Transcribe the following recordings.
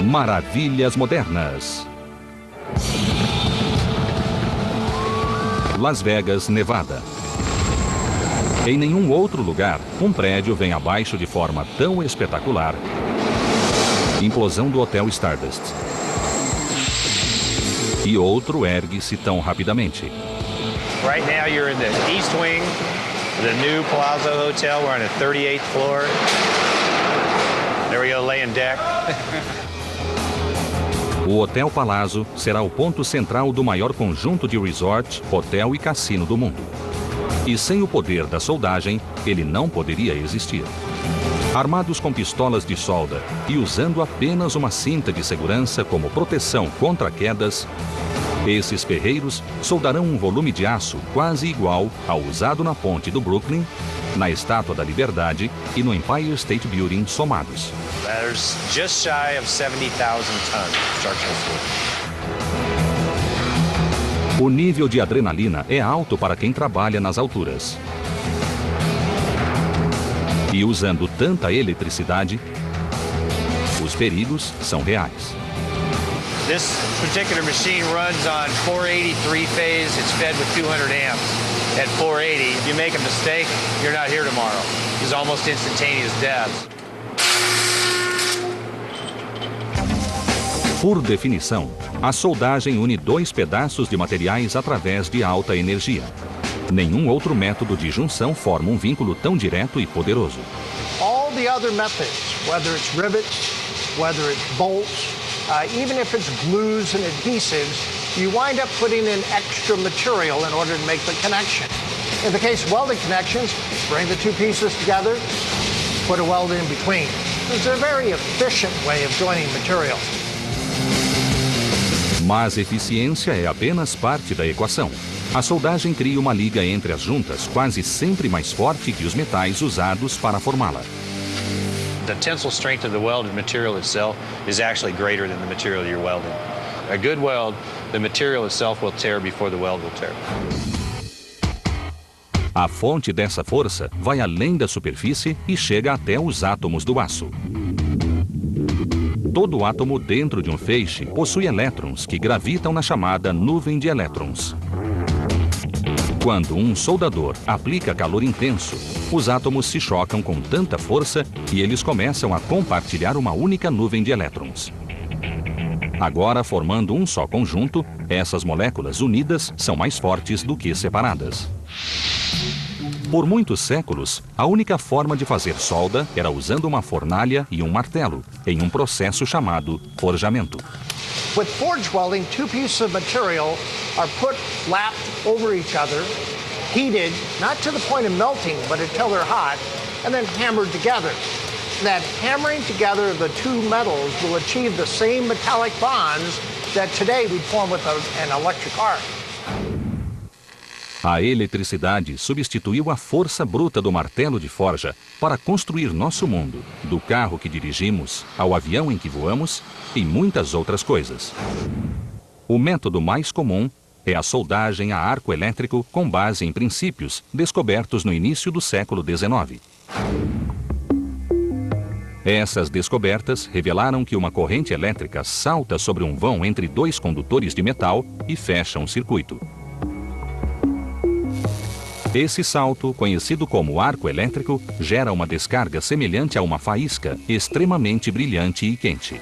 Maravilhas modernas. Las Vegas, Nevada. Em nenhum outro lugar, um prédio vem abaixo de forma tão espetacular. Implosão do Hotel Stardust. E outro ergue-se tão rapidamente. Right now you're in the East Wing, the new Palazzo Hotel. We're on the 38th floor. There we go, laying deck. O Hotel Palazzo será o ponto central do maior conjunto de resort, hotel e cassino do mundo. E sem o poder da soldagem, ele não poderia existir. Armados com pistolas de solda e usando apenas uma cinta de segurança como proteção contra quedas, esses ferreiros soldarão um volume de aço quase igual ao usado na ponte do Brooklyn, na Estátua da Liberdade e no Empire State Building somados. There's just shy of 70,000 tons of structural steel. O nível de adrenalina é alto para quem trabalha nas alturas. E usando tanta eletricidade, os perigos são reais. This particular machine runs on 480 three-phase. It's fed with 200 amps. At 480, if you make a mistake, you're not here tomorrow. It's almost instantaneous death. Por definição, a soldagem une dois pedaços de materiais através de alta energia. Nenhum outro método de junção forma um vínculo tão direto e poderoso. All the other methods, whether it's rivets, whether it's bolts, even if it's glues and adhesives, you wind up putting in extra material in order to make the connection. In the case of welding connections, bring the two pieces together, put a weld in between. It's a very efficient way of joining materials. Mas eficiência é apenas parte da equação. A soldagem cria uma liga entre as juntas quase sempre mais forte que os metais usados para formá-la. The tensile strength of the welded material itself is actually greater than the material you're welding. A good weld, the material itself will tear before the weld will tear. A fonte dessa força vai além da superfície e chega até os átomos do aço. Todo átomo dentro de um feixe possui elétrons que gravitam na chamada nuvem de elétrons. Quando um soldador aplica calor intenso, os átomos se chocam com tanta força que eles começam a compartilhar uma única nuvem de elétrons. Agora, formando um só conjunto, essas moléculas unidas são mais fortes do que separadas. Por muitos séculos, a única forma de fazer solda era usando uma fornalha e um martelo, em um processo chamado forjamento. With forge welding, two pieces of material are put lapped over each other, heated, not to the point of melting, but until they're hot, and then hammered together. That hammering together of the two metals will achieve the same metallic bonds that today we form with an electric arc. A eletricidade substituiu a força bruta do martelo de forja para construir nosso mundo, do carro que dirigimos, ao avião em que voamos e muitas outras coisas. O método mais comum é a soldagem a arco elétrico com base em princípios descobertos no início do século XIX. Essas descobertas revelaram que uma corrente elétrica salta sobre um vão entre dois condutores de metal e fecha um circuito. Esse salto, conhecido como arco elétrico, gera uma descarga semelhante a uma faísca, extremamente brilhante e quente.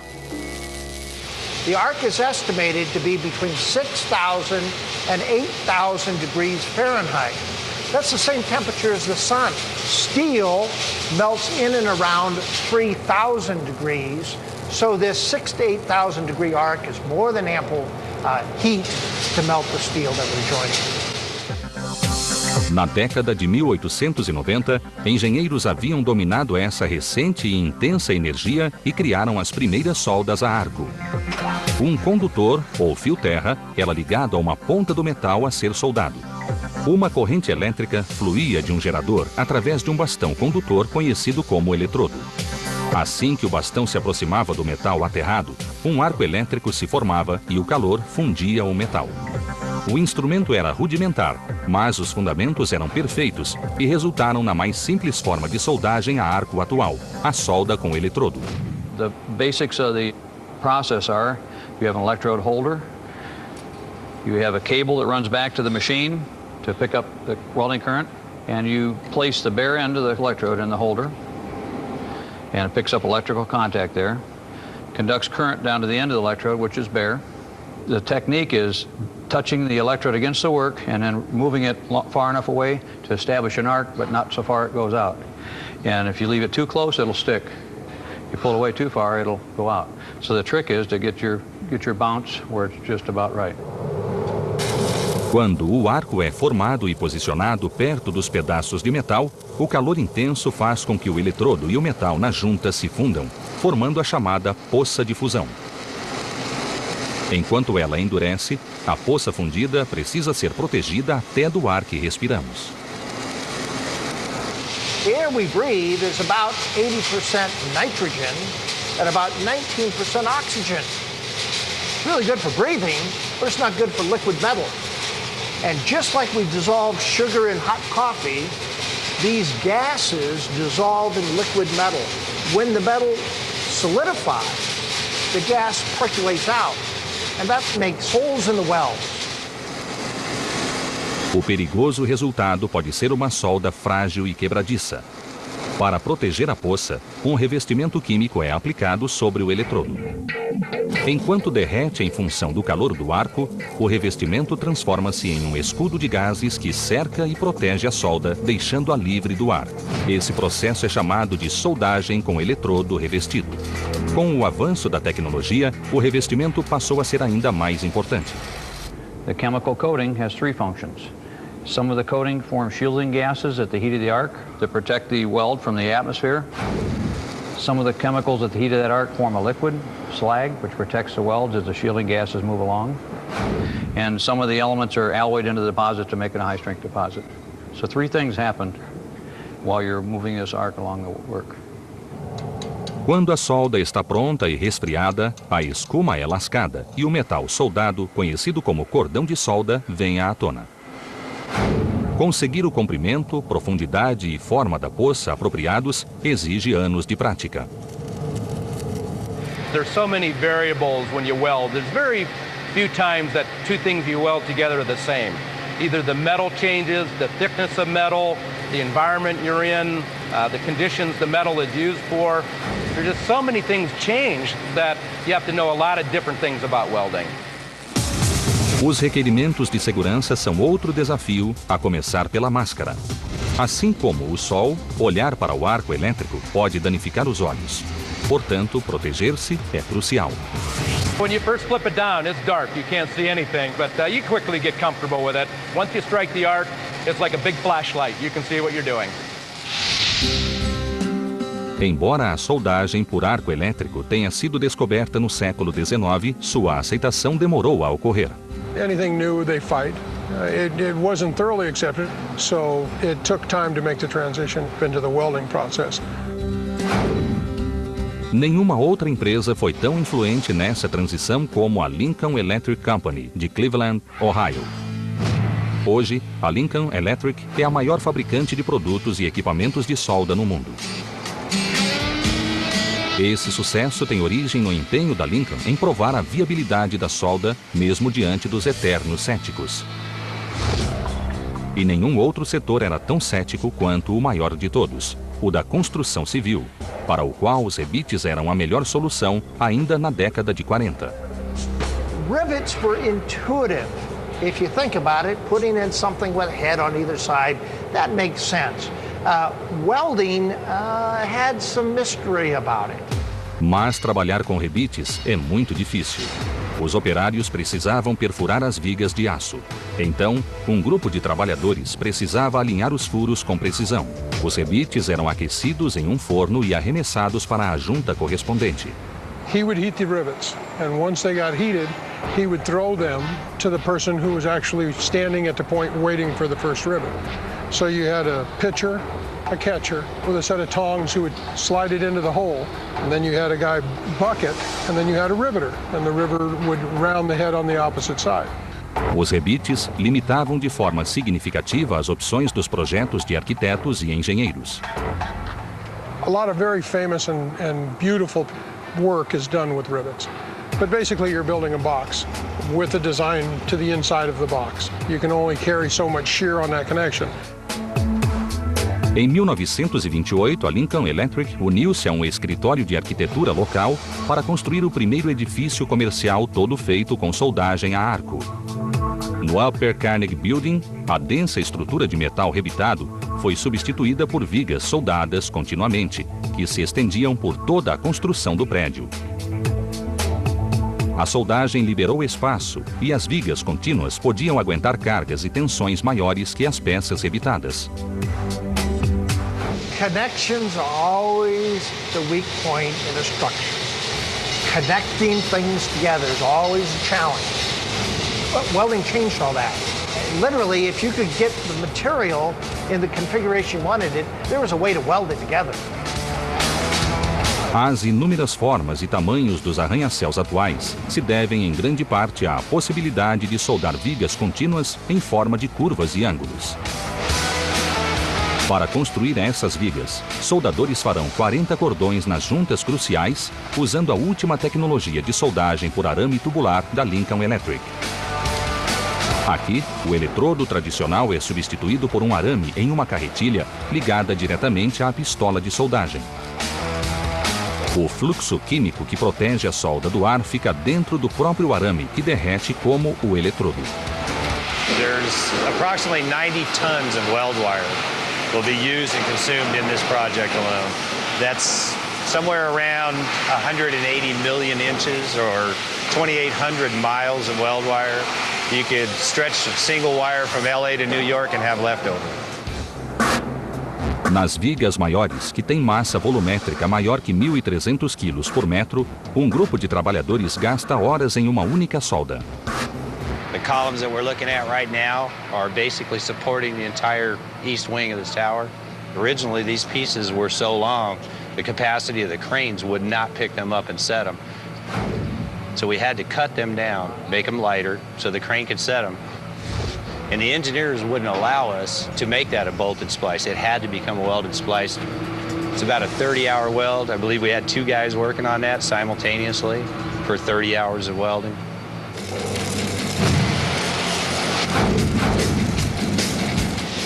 The arc is estimated to be between 6,000 and 8,000 degrees Fahrenheit. That's the same temperature as the sun. Steel melts in and around 3,000 degrees, so this 6,000 to 8,000 degree arc is more than ample heat to melt the steel that we're joining. Na década de 1890, engenheiros haviam dominado essa recente e intensa energia e criaram as primeiras soldas a arco. Um condutor, ou fio-terra, era ligado a uma ponta do metal a ser soldado. Uma corrente elétrica fluía de um gerador através de um bastão condutor conhecido como eletrodo. Assim que o bastão se aproximava do metal aterrado, um arco elétrico se formava e o calor fundia o metal. O instrumento era rudimentar, mas os fundamentos eram perfeitos e resultaram na mais simples forma de soldagem a arco atual, a solda com eletrodo. The basics of the process are, you have an electrode holder, you have a cable that runs back to the machine to pick up the welding current, and you place the bare end of the electrode in the holder, and it picks up electrical contact there, conducts current down to the end of the electrode, which is bare. The technique is touching the electrode against the work and then moving it far enough away to establish an arc, but not so far it goes out. And if you leave it too close, it'll stick. You pull it away too far, it'll go out. So the trick is to get your bounce where it's just about right. Quando o arco é formado e posicionado perto dos pedaços de metal, o calor intenso faz com que o eletrodo e o metal na junta se fundam, formando a chamada poça de fusão. Enquanto ela endurece, a poça fundida precisa ser protegida até do ar que respiramos. The air we breathe is about 80% nitrogen and about 19% oxygen. It's really good for breathing, but it's not good for liquid metal. And just like we dissolve sugar in hot coffee, these gases dissolve in liquid metal. When the metal solidifies, the gas percolates out, and that makes holes in the welds. O perigoso resultado pode ser uma solda frágil e quebradiça. Para proteger a poça, um revestimento químico é aplicado sobre o eletrodo. Enquanto derrete em função do calor do arco, o revestimento transforma-se em um escudo de gases que cerca e protege a solda, deixando-a livre do ar. Esse processo é chamado de soldagem com eletrodo revestido. Com o avanço da tecnologia, o revestimento passou a ser ainda mais importante. The chemical coating has three functions. Some of the coating forms shielding gases at the heat of the arc that protect the weld from the atmosphere. Some of the chemicals at the heat of that arc form a liquid, slag, which protects the welds as the shielding gases move along. And some of the elements are alloyed into the deposit to make it a high-strength deposit. So three things happen while you're moving this arc along the work. Quando a solda está pronta e resfriada, a escuma é lascada e o metal soldado, conhecido como cordão de solda, vem à tona. Conseguir o comprimento, profundidade e forma da poça apropriados exige anos de prática. There's so many variables when you weld. There's very few times that two things you weld together are the same. Either the metal changes, the thickness of metal, the environment you're in, the conditions the metal is used for. There's just so many things change that you have to know a lot of different things about welding. Os requerimentos de segurança são outro desafio, a começar pela máscara. Assim como o sol, olhar para o arco elétrico pode danificar os olhos. Portanto, proteger-se é crucial. When you first flip it down, it's dark. You can't see anything, but you quickly get comfortable with it. Once you strike the arc, it's like a big flashlight. You can see what you're doing. Embora a soldagem por arco elétrico tenha sido descoberta no século XIX, sua aceitação demorou a ocorrer. Anything new, they fight. It wasn't thoroughly accepted, so it took time to make the transition into the welding process. Nenhuma outra empresa foi tão influente nessa transição como a Lincoln Electric Company, de Cleveland, Ohio. Hoje, a Lincoln Electric é a maior fabricante de produtos e equipamentos de solda no mundo. Esse sucesso tem origem no empenho da Lincoln em provar a viabilidade da solda, mesmo diante dos eternos céticos. E nenhum outro setor era tão cético quanto o maior de todos, o da construção civil, para o qual os rebites eram a melhor solução ainda na década de 40. Rivets were intuitive. If you think about it, putting in something with a head on either side, that makes sense. Welding had some mystery about it. Mas trabalhar com rebites é muito difícil. Os operários precisavam perfurar as vigas de aço. Então, um grupo de trabalhadores precisava alinhar os furos com precisão. Os rebites eram aquecidos em um forno e arremessados para a junta correspondente. He would heat the rivets, and once they got heated, he would throw them to the person who was actually standing at the point waiting for the first rivet. So you had a pitcher, a catcher, with a set of tongs who would slide it into the hole, and then you had a guy bucket, and then you had a riveter, and the riveter would round the head on the opposite side. Os rebites limitavam de forma significativa as opções dos projetos de arquitetos e engenheiros. A lot of very famous and beautiful work is done with rivets. But basically you're building a box with a design to the inside of the box. You can only carry so much shear on that connection. Em 1928, a Lincoln Electric uniu-se a um escritório de arquitetura local para construir o primeiro edifício comercial todo feito com soldagem a arco. No Upper Carnegie Building, a densa estrutura de metal rebitado foi substituída por vigas soldadas continuamente, que se estendiam por toda a construção do prédio. A soldagem liberou espaço e as vigas contínuas podiam aguentar cargas e tensões maiores que as peças rebitadas. Connections are always the weak point in a structure. Connecting things together is always a challenge. But welding changed all that. Literally, if you could get the material in the configuration you wanted it, there was a way to weld it together. As inúmeras formas e tamanhos dos arranha-céus atuais se devem em grande parte à possibilidade de soldar vigas contínuas em forma de curvas e ângulos. Para construir essas vigas, soldadores farão 40 cordões nas juntas cruciais, usando a última tecnologia de soldagem por arame tubular da Lincoln Electric. Aqui, o eletrodo tradicional é substituído por um arame em uma carretilha ligada diretamente à pistola de soldagem. O fluxo químico que protege a solda do ar fica dentro do próprio arame, que derrete como o eletrodo. There's approximately 90 tons of weld wire will be used and consumed in this project alone. That's somewhere around 180 million inches or 2,800 miles of weld wire. You could stretch a single wire from LA to New York and have leftover. Nas vigas maiores, que têm massa volumétrica maior que 1.300 quilos por metro, um grupo de trabalhadores gasta horas em uma única solda. The columns that we're looking at right now are basically supporting the entire east wing of this tower. Originally, these pieces were so long, the capacity of the cranes would not pick them up and set them. So we had to cut them down, make them lighter, so the crane could set them. And the engineers wouldn't allow us to make that a bolted splice. It had to become a welded splice. It's about a 30-hour weld. I believe we had 2 guys working on that simultaneously for 30 hours of welding.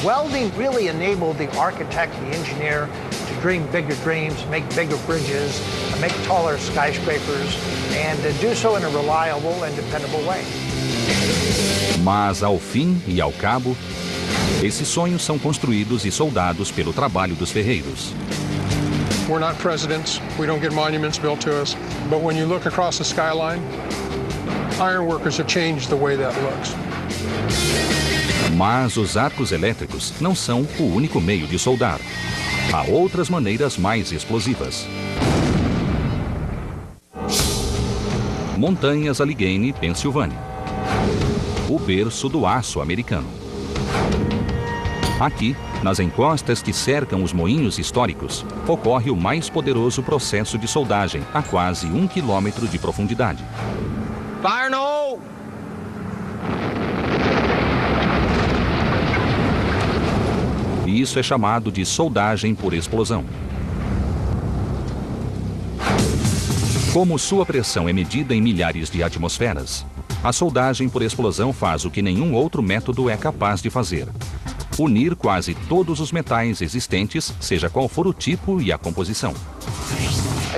Welding really enabled the architect, the engineer, to dream bigger dreams, make bigger bridges, make taller skyscrapers, and to do so in a reliable and dependable way. Mas, ao fim e ao cabo, esses sonhos são construídos e soldados pelo trabalho dos ferreiros. We're not presidents, we don't get monuments built to us, but when you look across the skyline, ironworkers have changed the way that looks. Mas os arcos elétricos não são o único meio de soldar. Há outras maneiras mais explosivas. Montanhas Allegheny, Pensilvânia. O berço do aço americano. Aqui, nas encostas que cercam os moinhos históricos, ocorre o mais poderoso processo de soldagem a quase 1 quilômetro de profundidade. Fire no! E isso é chamado de soldagem por explosão. Como sua pressão é medida em milhares de atmosferas, a soldagem por explosão faz o que nenhum outro método é capaz de fazer: unir quase todos os metais existentes, seja qual for o tipo e a composição.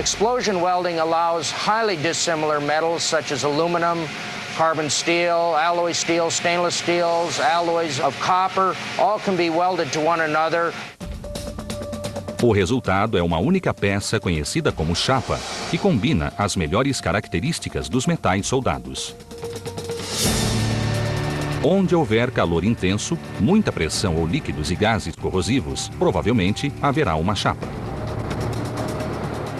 Explosion welding allows highly dissimilar metals such as aluminum, carbon steel, alloy steel, stainless steels, alloys of copper, all can be welded to one another. O resultado é uma única peça conhecida como chapa, que combina as melhores características dos metais soldados. Onde houver calor intenso, muita pressão ou líquidos e gases corrosivos, provavelmente haverá uma chapa.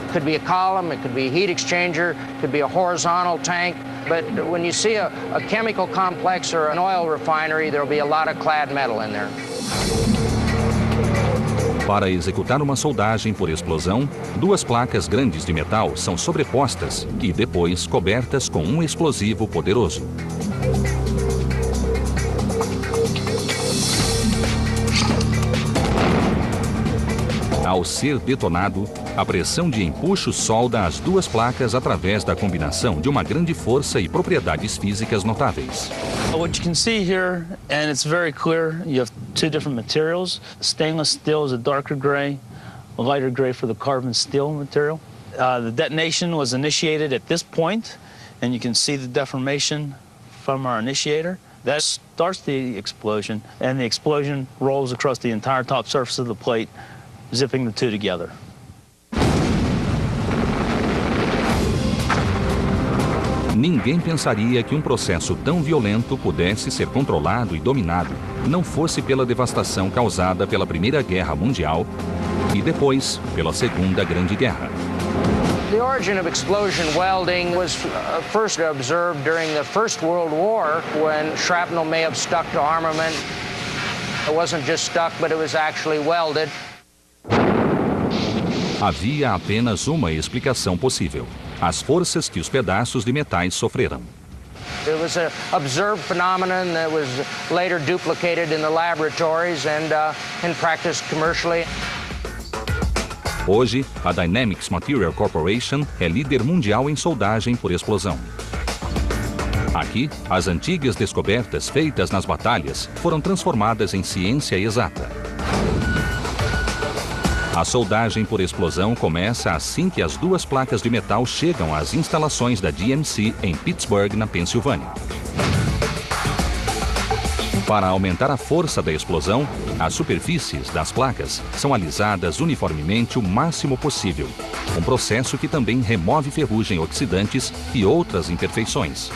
It could be a column, it could be a heat exchanger, it could be a horizontal tank. But when you see a chemical complex or an oil refinery, there will be a lot of clad metal in there. Para executar uma soldagem por explosão, 2 placas grandes de metal são sobrepostas e depois cobertas com um explosivo poderoso. Ao ser detonado, a pressão de empuxo solda as duas placas através da combinação de uma grande força e propriedades físicas notáveis. What you can see here, and it's very clear, you have two different materials. Stainless steel is a darker gray, a lighter gray for the carbon steel material. The detonation was initiated at this point, and you can see the deformation from our initiator. That starts the explosion, and the explosion rolls across the entire top surface of the plate, zipping the two together. Ninguém pensaria que um processo tão violento pudesse ser controlado e dominado, não fosse pela devastação causada pela Primeira Guerra Mundial e depois pela Segunda Grande Guerra. The origin of explosion welding was first observed during the First World War when shrapnel may have stuck to armament. It wasn't just stuck, but it was actually welded. Havia apenas uma explicação possível: as forças que os pedaços de metais sofreram. It was an observed phenomenon that was later duplicated in the laboratories and in practice commercially. Hoje, a Dynamics Material Corporation é líder mundial em soldagem por explosão. Aqui, as antigas descobertas feitas nas batalhas foram transformadas em ciência exata. A soldagem por explosão começa assim que as duas placas de metal chegam às instalações da DMC em Pittsburgh, na Pensilvânia. Para aumentar a força da explosão, as superfícies das placas são alisadas uniformemente o máximo possível, um processo que também remove ferrugem, oxidantes e outras imperfeições.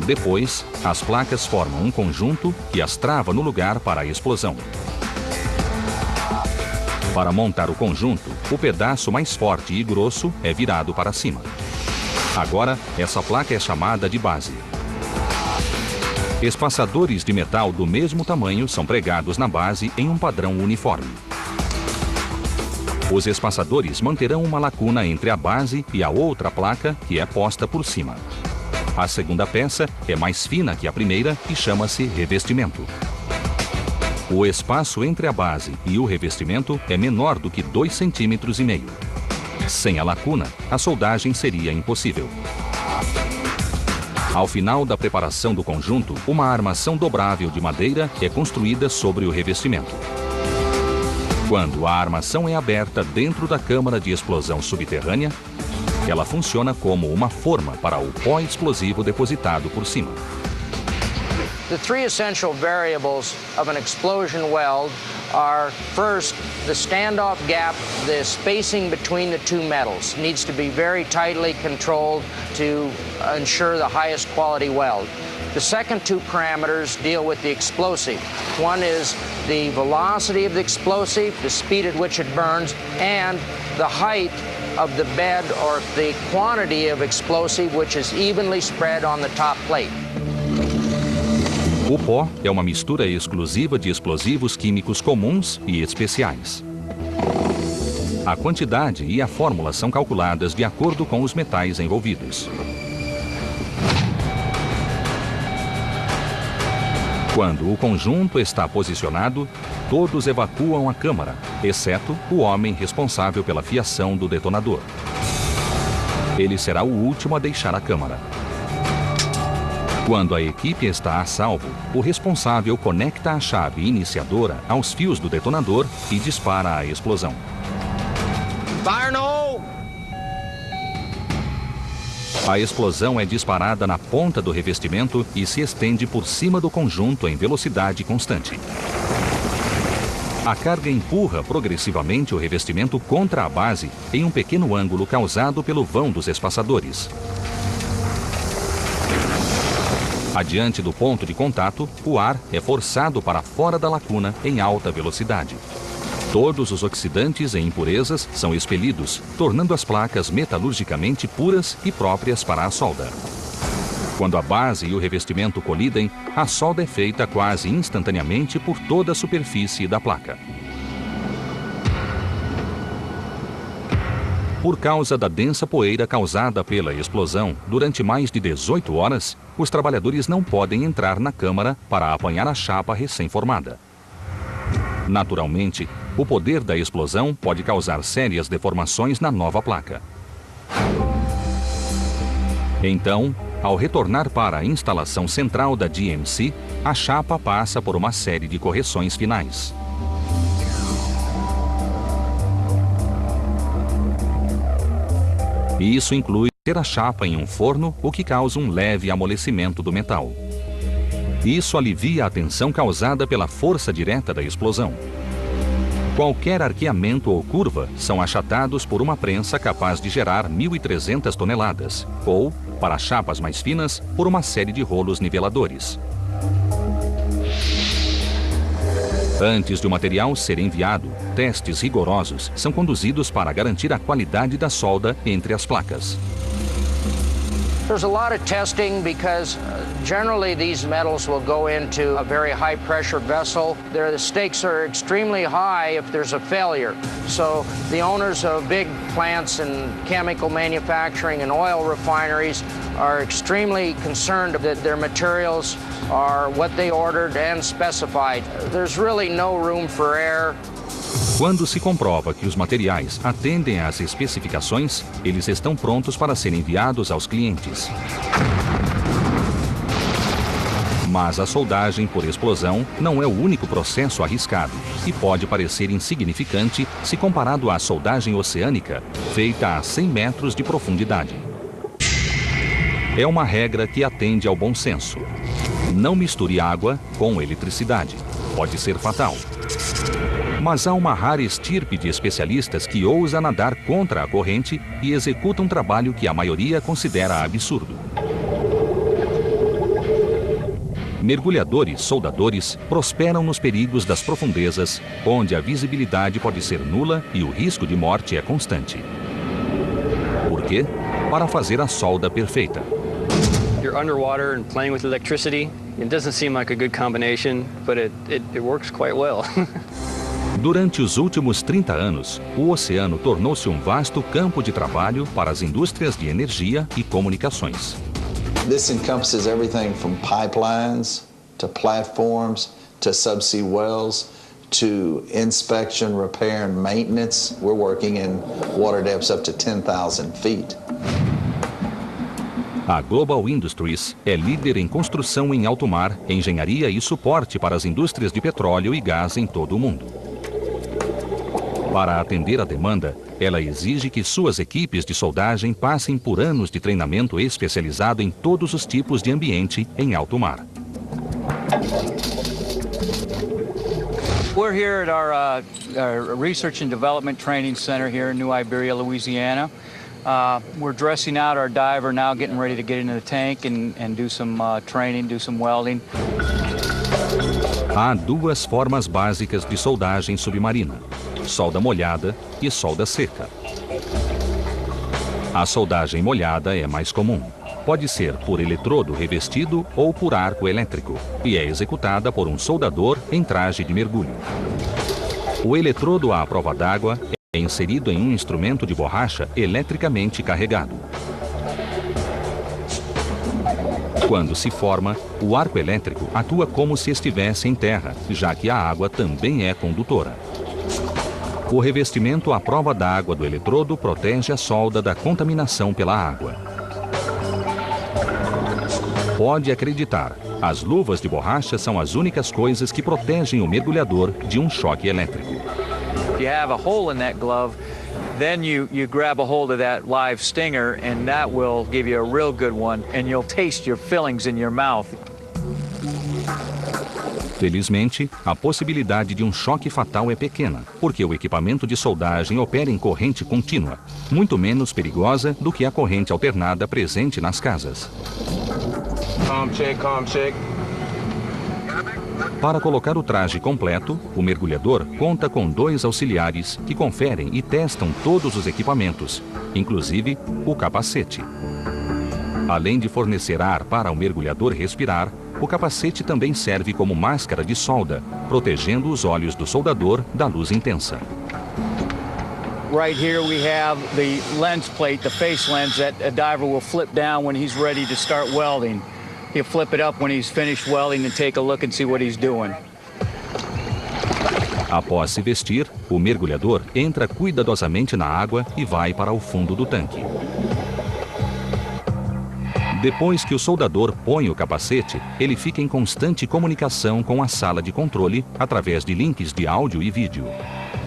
Depois, as placas formam um conjunto que as trava no lugar para a explosão. Para montar o conjunto, o pedaço mais forte e grosso é virado para cima. Agora, essa placa é chamada de base. Espaçadores de metal do mesmo tamanho são pregados na base em um padrão uniforme. Os espaçadores manterão uma lacuna entre a base e a outra placa, que é posta por cima. A segunda peça é mais fina que a primeira e chama-se revestimento. O espaço entre a base e o revestimento é menor do que 2,5 cm. Sem a lacuna, a soldagem seria impossível. Ao final da preparação do conjunto, uma armação dobrável de madeira é construída sobre o revestimento. Quando a armação é aberta dentro da câmara de explosão subterrânea, ela funciona como uma forma para o pó explosivo depositado por cima. The three essential variables of an explosion weld are, first, the standoff gap, the spacing between the two metals needs to be very tightly controlled to ensure the highest quality weld. The second two parameters deal with the explosive. One is the velocity of the explosive, the speed at which it burns, and the height of the bed or the quantity of explosive which is evenly spread on the top plate. O pó é uma mistura exclusiva de explosivos químicos comuns e especiais. A quantidade e a fórmula são calculadas de acordo com os metais envolvidos. Quando o conjunto está posicionado, todos evacuam a câmara, exceto o homem responsável pela fiação do detonador. Ele será o último a deixar a câmara. Quando a equipe está a salvo, o responsável conecta a chave iniciadora aos fios do detonador e dispara a explosão. Fire no hole! A explosão é disparada na ponta do revestimento e se estende por cima do conjunto em velocidade constante. A carga empurra progressivamente o revestimento contra a base em um pequeno ângulo causado pelo vão dos espaçadores. Adiante do ponto de contato, o ar é forçado para fora da lacuna em alta velocidade. Todos os oxidantes e impurezas são expelidos, tornando as placas metalurgicamente puras e próprias para a solda. Quando a base e o revestimento colidem, a solda é feita quase instantaneamente por toda a superfície da placa. Por causa da densa poeira causada pela explosão, durante mais de 18 horas, os trabalhadores não podem entrar na câmara para apanhar a chapa recém-formada. Naturalmente, o poder da explosão pode causar sérias deformações na nova placa. Então, ao retornar para a instalação central da DMC, a chapa passa por uma série de correções finais. E isso inclui ter a chapa em um forno, o que causa um leve amolecimento do metal. Isso alivia a tensão causada pela força direta da explosão. Qualquer arqueamento ou curva são achatados por uma prensa capaz de gerar 1.300 toneladas, ou, para chapas mais finas, por uma série de rolos niveladores. Antes de o material ser enviado, testes rigorosos são conduzidos para garantir a qualidade da solda entre as placas. There's a lot of testing because generally these metals will go into a very high pressure vessel. The stakes are extremely high if there's a failure. So the owners of big plants in chemical manufacturing and oil refineries are extremely concerned that their materials are what they ordered and specified. There's really no room for error. Quando se comprova que os materiais atendem às especificações, eles estão prontos para serem enviados aos clientes. Mas a soldagem por explosão não é o único processo arriscado e pode parecer insignificante se comparado à soldagem oceânica, feita a 100 metros de profundidade. É uma regra que atende ao bom senso. Não misture água com eletricidade. Pode ser fatal. Mas há uma rara estirpe de especialistas que ousa nadar contra a corrente e executa um trabalho que a maioria considera absurdo. Mergulhadores soldadores prosperam nos perigos das profundezas, onde a visibilidade pode ser nula e o risco de morte é constante. Por quê? Para fazer a solda perfeita. You're underwater and playing with electricity. It doesn't seem like a good combination, but it works quite well. Durante os últimos 30 anos, o oceano tornou-se um vasto campo de trabalho para as indústrias de energia e comunicações. This encompasses everything from pipelines, to platforms, to subsea wells, to inspection, repair and maintenance. We're working in water depths up to 10,000 feet. A Global Industries é líder em construção em alto mar, engenharia e suporte para as indústrias de petróleo e gás em todo o mundo. Para atender a demanda, ela exige que suas equipes de soldagem passem por anos de treinamento especializado em todos os tipos de ambiente em alto mar. We're here at our Research and Development Training Center here in New Iberia, Louisiana. We're dressing out our diver now, getting ready to get into the tank and do some training, do some welding. Há duas formas básicas de soldagem submarina: solda molhada e solda seca. A soldagem molhada é mais comum. Pode ser por eletrodo revestido ou por arco elétrico e é executada por um soldador em traje de mergulho. O eletrodo à prova d'água é inserido em um instrumento de borracha eletricamente carregado. Quando se forma, o arco elétrico atua como se estivesse em terra, já que a água também é condutora. O revestimento à prova d'água do eletrodo protege a solda da contaminação pela água. Pode acreditar, as luvas de borracha são as únicas coisas que protegem o mergulhador de um choque elétrico. If you have a hole in that glove, then you grab a hold of that live stinger and that will give you a real good one and you'll taste your fillings in your mouth. Felizmente, a possibilidade de um choque fatal é pequena, porque o equipamento de soldagem opera em corrente contínua, muito menos perigosa do que a corrente alternada presente nas casas. Calm check. Para colocar o traje completo, o mergulhador conta com 2 auxiliares que conferem e testam todos os equipamentos, inclusive o capacete. Além de fornecer ar para o mergulhador respirar, o capacete também serve como máscara de solda, protegendo os olhos do soldador da luz intensa. Right here we have the lens plate, the face lens that a diver will flip down when he's ready to start welding. He'll flip it up when he's finished welding and take a look and see what he's doing. Após se vestir, o mergulhador entra cuidadosamente na água e vai para o fundo do tanque. Depois que o soldador põe o capacete, ele fica em constante comunicação com a sala de controle através de links de áudio e vídeo.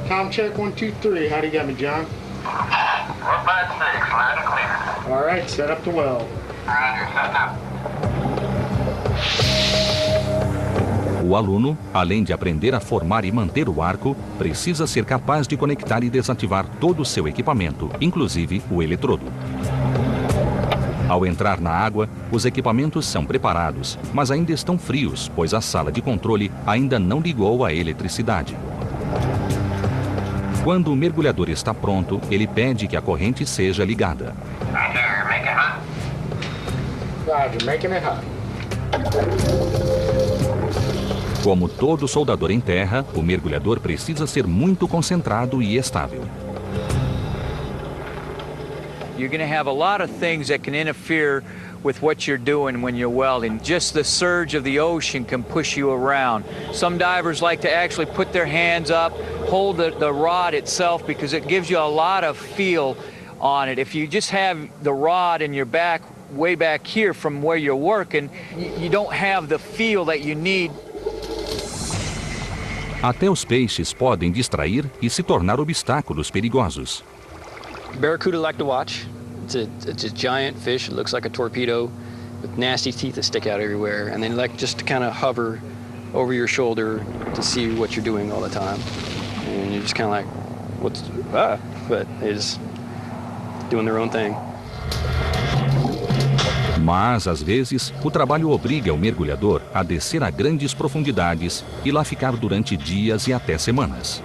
Com check 1, 2, 3. How do you get me, John? 156, loud and clear. All right, set up the well. Roger, setting up. O aluno, além de aprender a formar e manter o arco, precisa ser capaz de conectar e desativar todo o seu equipamento, inclusive o eletrodo. Ao entrar na água, os equipamentos são preparados, mas ainda estão frios, pois a sala de controle ainda não ligou a eletricidade. Quando o mergulhador está pronto, ele pede que a corrente seja ligada. Roger, make it hot. Roger, making it hot. Como todo soldador em terra, o mergulhador precisa ser muito concentrado e estável. You're going to have a lot of things that can interfere with what you're doing when you're welding. Just the surge of the ocean can push you around. Some divers like to actually put their hands up, hold the rod itself because it gives you a lot of feel on it. If you just have the rod in your back, way back here from where you're working, you don't have the feel that you need. Até os peixes podem distrair e se tornar obstáculos perigosos. Barracuda like to watch. It's a giant fish. It looks like a torpedo with nasty teeth that stick out everywhere. And they like just to kind of hover over your shoulder to see what you're doing all the time. And you're just kind of like, but they're just doing their own thing. Mas, às vezes, o trabalho obriga o mergulhador a descer a grandes profundidades e lá ficar durante dias e até semanas.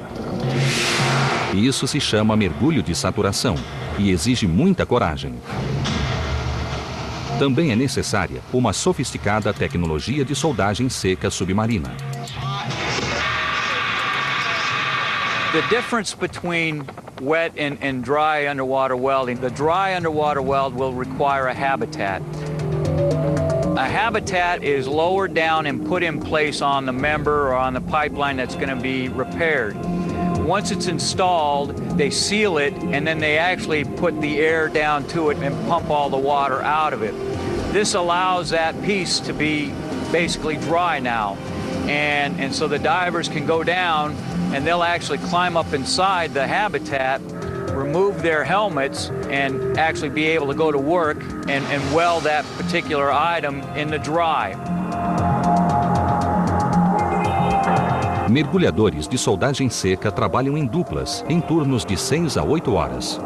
Isso se chama mergulho de saturação e exige muita coragem. Também é necessária uma sofisticada tecnologia de soldagem seca submarina. The difference between wet and dry underwater welding, the dry underwater weld will require a habitat. A habitat is lowered down and put in place on the member or on the pipeline that's going to be repaired. Once it's installed, they seal it, and then they actually put the air down to it and pump all the water out of it. This allows that piece to be basically dry now. And so the divers can go down, and they'll actually climb up inside the habitat, remove their helmets, and actually be able to go to work and weld that particular item in the dry. Mergulhadores de soldagem seca trabalham em duplas, em turnos de 6 a 8 horas.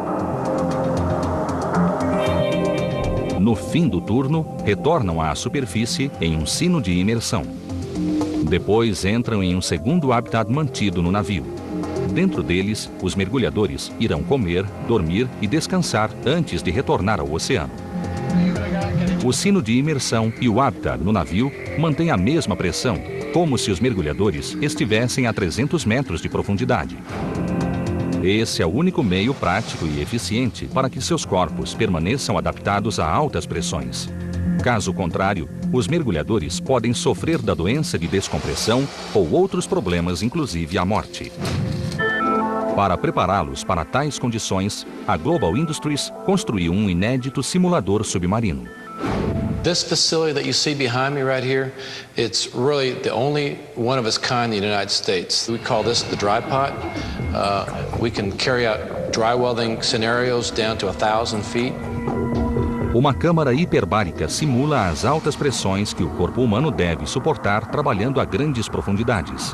No fim do turno, retornam à superfície em um sino de imersão. Depois entram em um segundo habitat mantido no navio. Dentro deles, os mergulhadores irão comer, dormir e descansar antes de retornar ao oceano. O sino de imersão e o habitat no navio mantêm a mesma pressão, como se os mergulhadores estivessem a 300 metros de profundidade. Esse é o único meio prático e eficiente para que seus corpos permaneçam adaptados a altas pressões. Caso contrário, os mergulhadores podem sofrer da doença de descompressão ou outros problemas, inclusive a morte. Para prepará-los para tais condições, a Global Industries construiu um inédito simulador submarino. This facility that you see behind me right here, it's really the only one of its kind in the United States. We call this the dry pot. We can carry out dry welding scenarios down to 1,000 feet. Uma câmara hiperbárica simula as altas pressões que o corpo humano deve suportar trabalhando a grandes profundidades.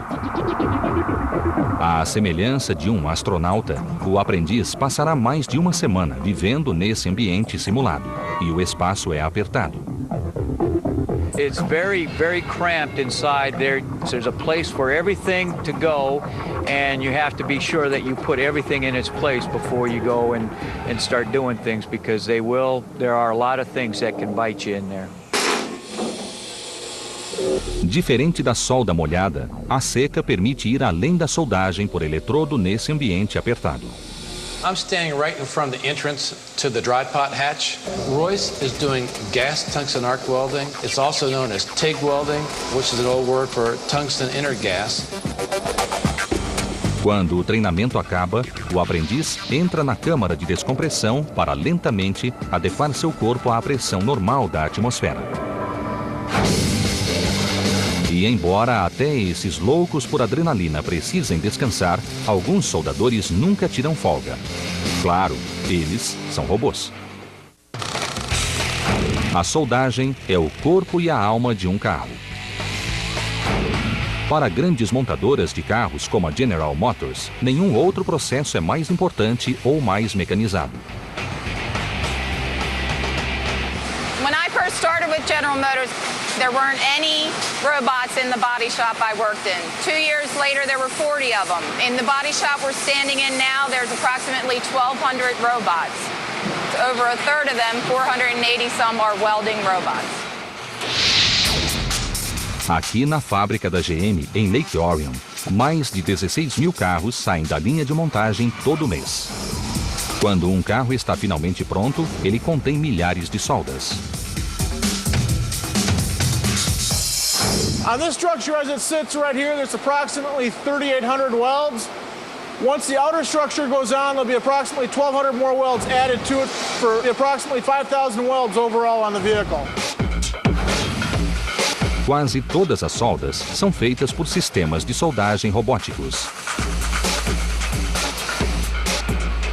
À semelhança de um astronauta, o aprendiz passará mais de uma semana vivendo nesse ambiente simulado, e o espaço é apertado. It's very, very cramped inside there. There's a place for everything to go, and you have to be sure that you put everything in its place before you go and start doing things, because there are a lot of things that can bite you in there. Diferente da solda molhada, a seca permite ir além da soldagem por eletrodo nesse ambiente apertado. I'm standing right in front of the entrance to the dry pot hatch. Royce is doing gas tungsten arc welding. It's also known as TIG welding, which is an old word for tungsten inert gas. Quando o treinamento acaba, o aprendiz entra na câmara de descompressão para lentamente adequar seu corpo à pressão normal da atmosfera. E embora até esses loucos por adrenalina precisem descansar, alguns soldadores nunca tiram folga. Claro, eles são robôs. A soldagem é o corpo e a alma de um carro. Para grandes montadoras de carros como a General Motors, nenhum outro processo é mais importante ou mais mecanizado. When I first started with General Motors, there weren't any robots in the body shop I worked in. 2 years later, there were 40 of them. In the body shop we're standing in now, there's approximately 1,200 robots. Over a third of them, 480 some, are welding robots. Aqui na fábrica da GM, em Lake Orion, mais de 16 mil carros saem da linha de montagem todo mês. Quando um carro está finalmente pronto, ele contém milhares de soldas. On this structure as it sits right here, there's approximately 3,800 welds. Once the outer structure goes on, there'll be approximately 1,200 more welds added to it for approximately 5,000 welds overall on the vehicle. Quase todas as soldas são feitas por sistemas de soldagem robóticos.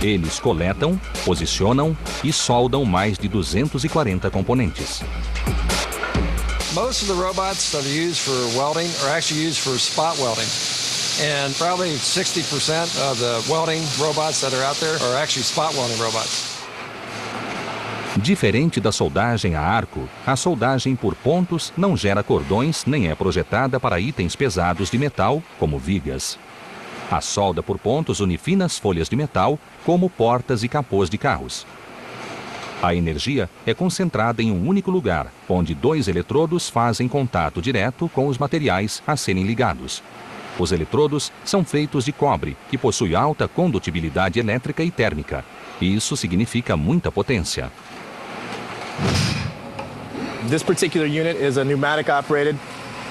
Eles coletam, posicionam e soldam mais de 240 componentes. Most of the robots that are used for welding are actually used for spot welding. And probably 60% of the welding robots that are out there are actually spot welding robots. Diferente da soldagem a arco, a soldagem por pontos não gera cordões nem é projetada para itens pesados de metal, como vigas. A solda por pontos une finas folhas de metal, como portas e capôs de carros. A energia é concentrada em um único lugar, onde 2 eletrodos fazem contato direto com os materiais a serem ligados. Os eletrodos são feitos de cobre, que possui alta condutibilidade elétrica e térmica. Isso significa muita potência. This particular unit is a pneumatic-operated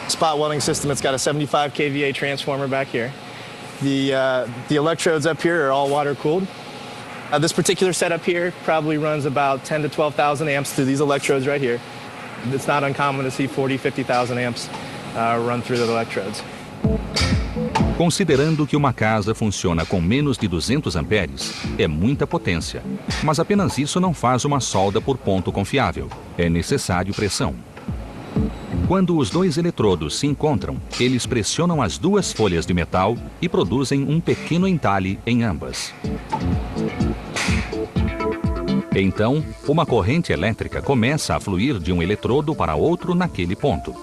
spot welding system. It's got a 75 kVA transformer back here. The electrodes up here are all water-cooled. This particular setup here probably runs about 10 to 12,000 amps through these electrodes right here. It's not uncommon to see 40, 50,000 amps run through the electrodes. Considerando que uma casa funciona com menos de 200 amperes, é muita potência. Mas apenas isso não faz uma solda por ponto confiável. É necessário pressão. Quando os 2 eletrodos se encontram, eles pressionam as 2 folhas de metal e produzem um pequeno entalhe em ambas. Então, uma corrente elétrica começa a fluir de um eletrodo para outro naquele ponto.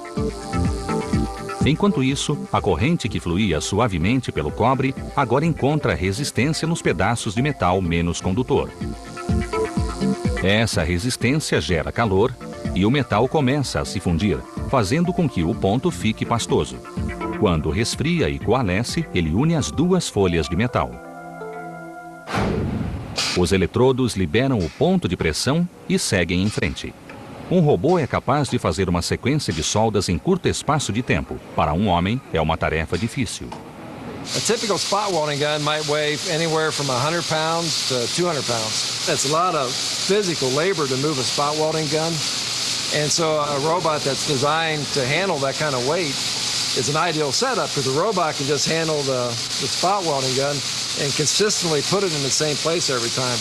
Enquanto isso, a corrente que fluía suavemente pelo cobre agora encontra resistência nos pedaços de metal menos condutor. Essa resistência gera calor e o metal começa a se fundir, fazendo com que o ponto fique pastoso. Quando resfria e coalesce, ele une as 2 folhas de metal. Os eletrodos liberam o ponto de pressão e seguem em frente. Um robô é capaz de fazer uma sequência de soldas em curto espaço de tempo. Para um homem, é uma tarefa difícil. A typical spot welding gun might weigh anywhere from 100 pounds to 200 pounds. It's a lot of physical labor to move a spot welding gun. And so a robot that's designed to handle that kind of weight is an ideal setup because the robot can just handle the spot welding gun and consistently put it in the same place every time.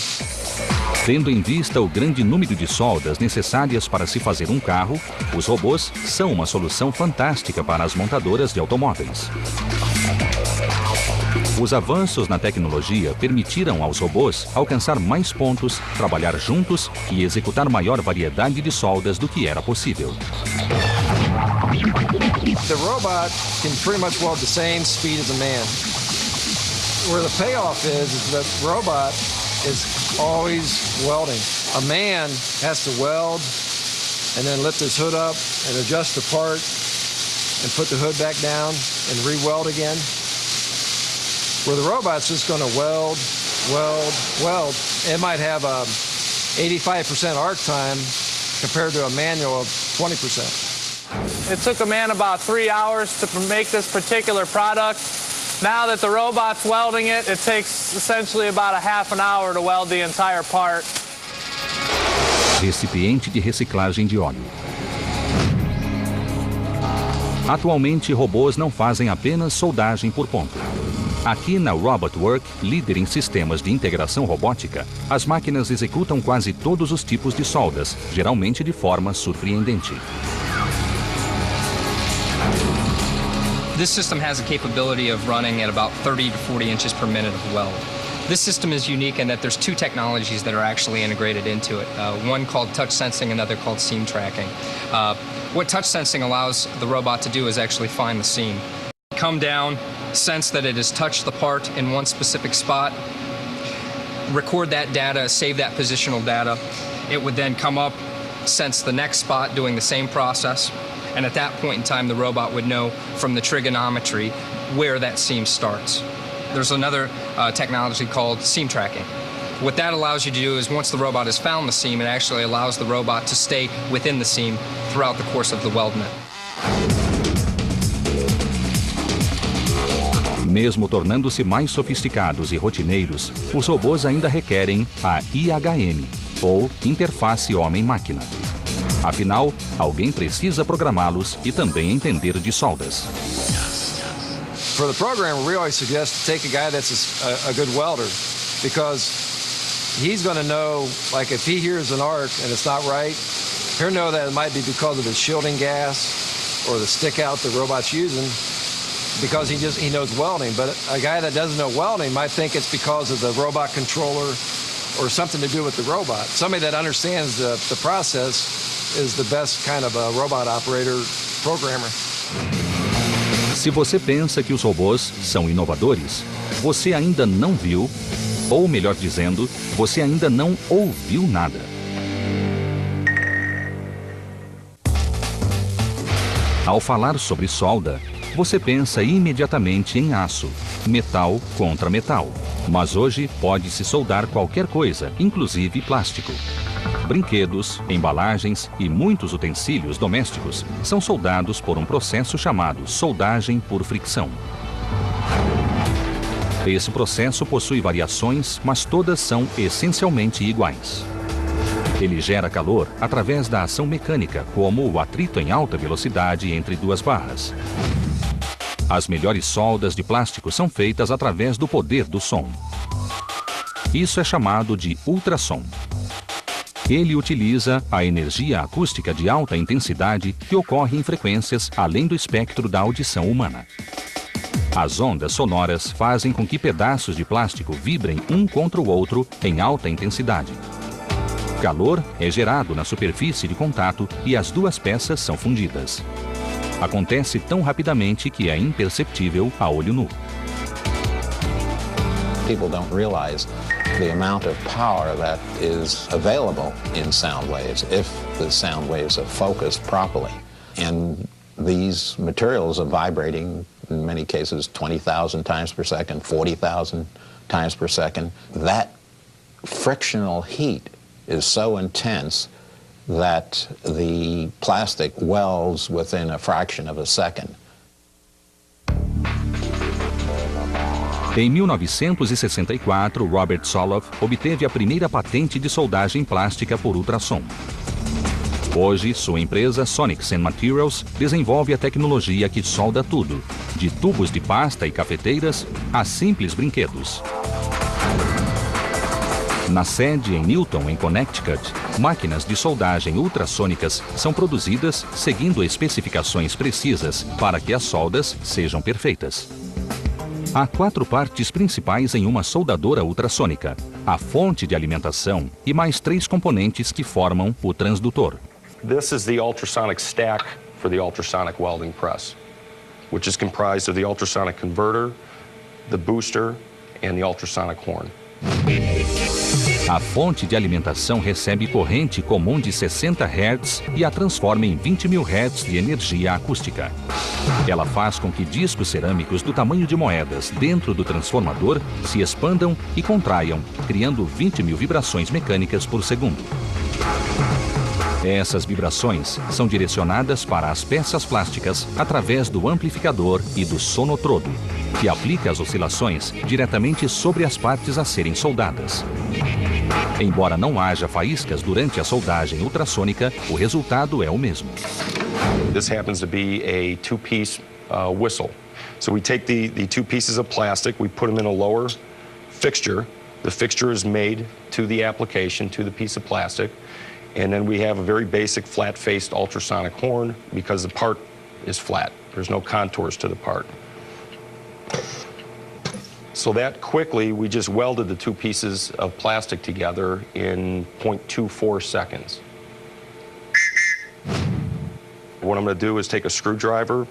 Tendo em vista o grande número de soldas necessárias para se fazer um carro, os robôs são uma solução fantástica para as montadoras de automóveis. Os avanços na tecnologia permitiram aos robôs alcançar mais pontos, trabalhar juntos e executar maior variedade de soldas do que era possível. The robot can pretty much weld the same speed as a man. Where the payoff is that the robot is always welding. A man has to weld and then lift his hood up and adjust the part and put the hood back down and re-weld again. Where the robot's just going to weld, weld, weld. It might have a 85% arc time compared to a manual of 20%. It took a man about 3 hours to make this particular product. Now that the robot's welding it, it takes essentially about a half an hour to weld the entire part. Recipiente de reciclagem de óleo. Atualmente, robôs não fazem apenas soldagem por ponto. Aqui na RobotWork, líder em sistemas de integração robótica, as máquinas executam quase todos os tipos de soldas, geralmente de forma surpreendente. This system has the capability of running at about 30 to 40 inches per minute of weld. This system is unique in that there's two technologies that are actually integrated into it. One called touch sensing, another called seam tracking. What touch sensing allows the robot to do is actually find the seam. Come down, sense that it has touched the part in one specific spot, record that data, save that positional data. It would then come up, sense the next spot doing the same process, and at that point in time the robot would know from the trigonometry where that seam starts. There's another technology called seam tracking. What that allows you to do is once the robot has found the seam, it actually allows the robot to stay within the seam throughout the course of the weldment. Mesmo tornando-se mais sofisticados e rotineiros, os robôs ainda requerem a IHM, ou Interface Homem-Máquina. Afinal, alguém precisa programá-los e também entender de soldas. For the programmer, we always suggest to take a guy that's a good welder, because he's going to know, like if he hears an arc and it's not right, he'll know that it might be because of the shielding gas or the stick out the robot's using, because he knows welding. But a guy that doesn't know welding might think it's because of the robot controller or something to do with the robot. Somebody that understands the process is the best kind of a robot operator programmer. Se você pensa que os robôs são inovadores, você ainda não viu, ou melhor dizendo, você ainda não ouviu nada. Ao falar sobre solda, você pensa imediatamente em aço, metal contra metal. Mas hoje pode-se soldar qualquer coisa, inclusive plástico. Brinquedos, embalagens e muitos utensílios domésticos são soldados por um processo chamado soldagem por fricção. Esse processo possui variações, mas todas são essencialmente iguais. Ele gera calor através da ação mecânica, como o atrito em alta velocidade entre duas barras. As melhores soldas de plástico são feitas através do poder do som. Isso é chamado de ultrassom. Ele utiliza a energia acústica de alta intensidade que ocorre em frequências além do espectro da audição humana. As ondas sonoras fazem com que pedaços de plástico vibrem um contra o outro em alta intensidade. Calor é gerado na superfície de contato e as duas peças são fundidas. Acontece tão rapidamente que é imperceptível a olho nu. People don't realize the amount of power that is available in sound waves if the sound waves are focused properly. And these materials are vibrating, in many cases, 20,000 times per second, 40,000 times per second. That frictional heat is so intense that the plastic welds within a fraction of a second. Em 1964, Robert Soloff obteve a primeira patente de soldagem plástica por ultrassom. Hoje, sua empresa Sonicsen Materials desenvolve a tecnologia que solda tudo, de tubos de pasta e cafeteiras a simples brinquedos. Na sede em Newton, em Connecticut, máquinas de soldagem ultrassônicas são produzidas seguindo especificações precisas para que as soldas sejam perfeitas. Há 4 partes principais em uma soldadora ultrassônica: a fonte de alimentação e mais 3 componentes que formam o transdutor. This is the ultrasonic stack for the ultrasonic welding press, which is comprised of the ultrasonic converter, the booster, and the ultrasonic horn. A fonte de alimentação recebe corrente comum de 60 Hz e a transforma em 20.000 Hz de energia acústica. Ela faz com que discos cerâmicos do tamanho de moedas dentro do transformador se expandam e contraiam, criando 20.000 vibrações mecânicas por segundo. Essas vibrações são direcionadas para as peças plásticas através do amplificador e do sonotrodo, que aplica as oscilações diretamente sobre as partes a serem soldadas. Embora não haja faíscas durante a soldagem ultrassônica, o resultado é o mesmo. This happens to be a two-piece whistle. So we take the two pieces of plastic, we put them in a lower fixture. The fixture is made to the application, to the piece of plastic. And then we have a very basic flat-faced ultrasonic horn because the part is flat. There's no contours to the part. So that quickly, we just welded the two pieces of plastic together in 0.24 seconds. What I'm going to do is take a screwdriver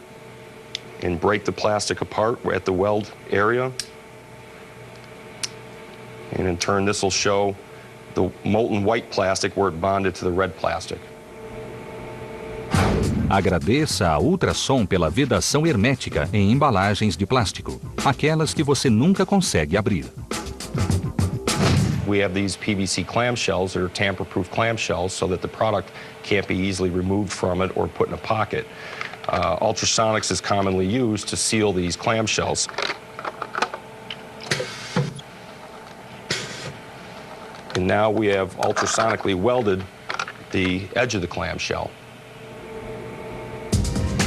and break the plastic apart at the weld area. And in turn, this will show the molten white plastic where it bonded to the red plastic. Agradeça a Ultrassom pela vedação hermética em embalagens de plástico, aquelas que você nunca consegue abrir. We have these PVC clamshells that are tamper-proof clamshells so that the product can't be easily removed from it or put in a pocket. Ultrasonics is commonly used to seal these clamshells. And now we have ultrasonically welded the edge of the clamshell.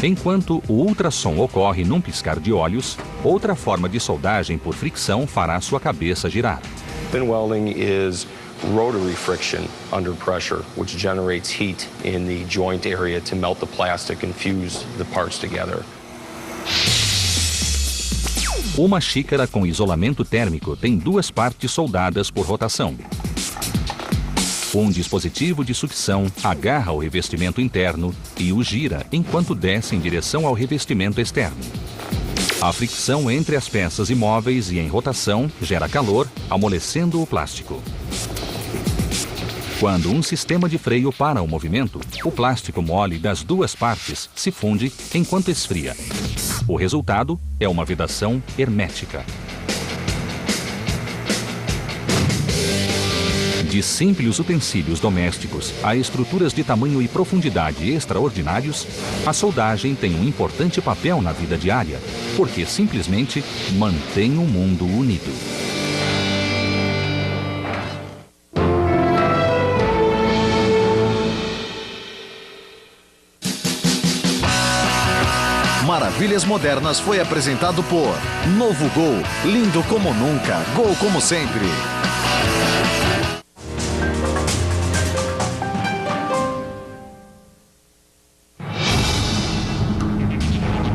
Enquanto o ultrassom ocorre num piscar de olhos, outra forma de soldagem por fricção fará sua cabeça girar. Spin welding is rotary friction under pressure, which generates heat in the joint area to melt the plastic and fuse the parts together. Uma xícara com isolamento térmico tem duas partes soldadas por rotação. Um dispositivo de sucção agarra o revestimento interno e o gira enquanto desce em direção ao revestimento externo. A fricção entre as peças imóveis e em rotação gera calor, amolecendo o plástico. Quando um sistema de freio para o movimento, o plástico mole das duas partes se funde enquanto esfria. O resultado é uma vedação hermética. De simples utensílios domésticos a estruturas de tamanho e profundidade extraordinários, a soldagem tem um importante papel na vida diária, porque simplesmente mantém o mundo unido. Maravilhas Modernas foi apresentado por Novo Gol, lindo como nunca, Gol como sempre.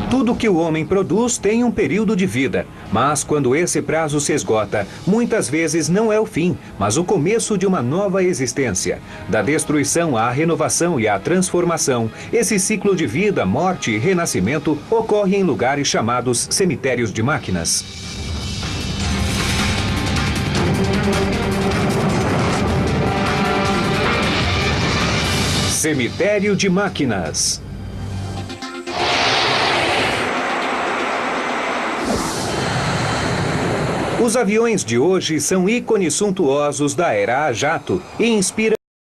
Tudo que o homem produz tem um período de vida, mas quando esse prazo se esgota, muitas vezes não é o fim, mas o começo de uma nova existência. Da destruição à renovação e à transformação, esse ciclo de vida, morte e renascimento ocorre em lugares chamados cemitérios de máquinas. Cemitério de máquinas. Os aviões de hoje são ícones suntuosos da era a jato e inspiram